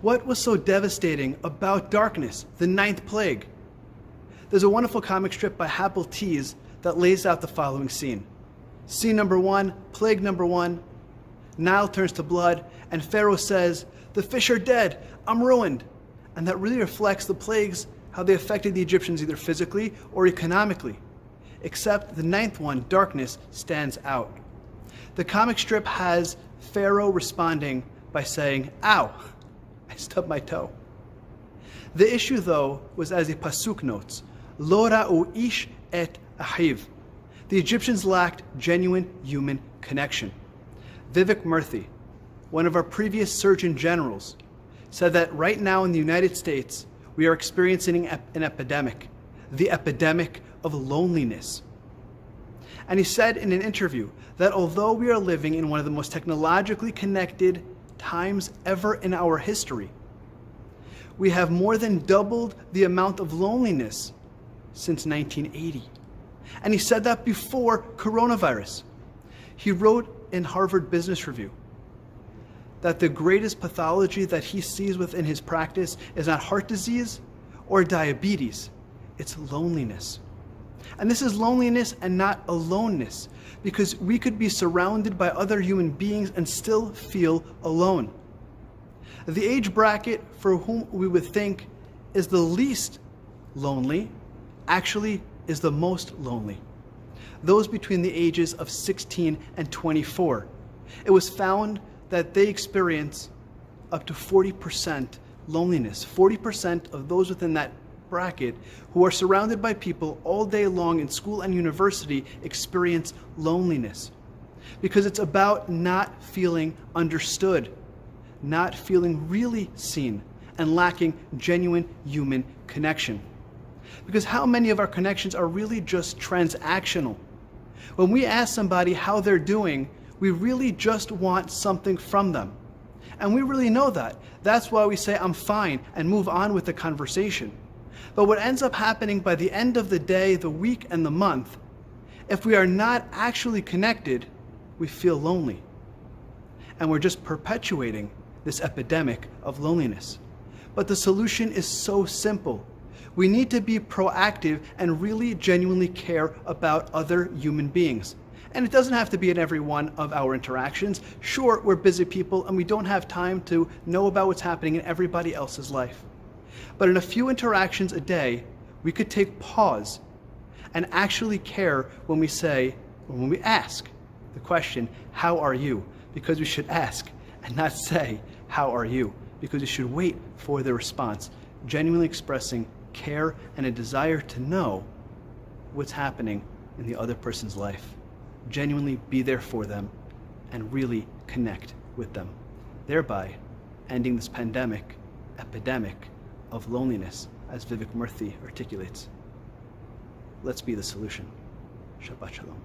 What was so devastating about darkness, the ninth plague? There's a wonderful comic strip by Happel Tease that lays out the following scene. Scene number 1, plague number 1. Nile turns to blood, and Pharaoh says, "The fish are dead, I'm ruined." And that really reflects the plagues, how they affected the Egyptians either physically or economically. Except the ninth one, darkness, stands out. The comic strip has Pharaoh responding by saying, "Ow, I stubbed my toe." The issue, though, was as the pasuk notes, "Lo ra'u ish et ahiv." The Egyptians lacked genuine human connection. Vivek Murthy, one of our previous Surgeon Generals, said that right now in the United States, we are experiencing an epidemic, the epidemic of loneliness. And he said in an interview that although we are living in one of the most technologically connected times ever in our history, we have more than doubled the amount of loneliness since 1980. And he said that before coronavirus. He wrote in Harvard Business Review that the greatest pathology that he sees within his practice is not heart disease or diabetes, it's loneliness. And this is loneliness and not aloneness, because we could be surrounded by other human beings and still feel alone. The age bracket for whom we would think is the least lonely actually is the most lonely. Those between the ages of 16 and 24. It was found that they experience up to 40% loneliness. 40% of those within that bracket who are surrounded by people all day long in school and university experience loneliness. Because it's about not feeling understood, not feeling really seen, and lacking genuine human connection. Because how many of our connections are really just transactional? When we ask somebody how they're doing, we really just want something from them. And we really know that. That's why we say, "I'm fine," and move on with the conversation. But what ends up happening by the end of the day, the week, and the month, if we are not actually connected, we feel lonely. And we're just perpetuating this epidemic of loneliness. But the solution is so simple. We need to be proactive and really genuinely care about other human beings. And it doesn't have to be in every one of our interactions. Sure, we're busy people and we don't have time to know about what's happening in everybody else's life. But in a few interactions a day, we could take pause and actually care when we say, or when we ask the question, "How are you?" Because we should ask and not say, "How are you?" Because we should wait for the response, genuinely expressing care and a desire to know what's happening in the other person's life. Genuinely be there for them and really connect with them, thereby ending this epidemic of loneliness, as Vivek Murthy articulates. Let's be the solution. Shabbat Shalom.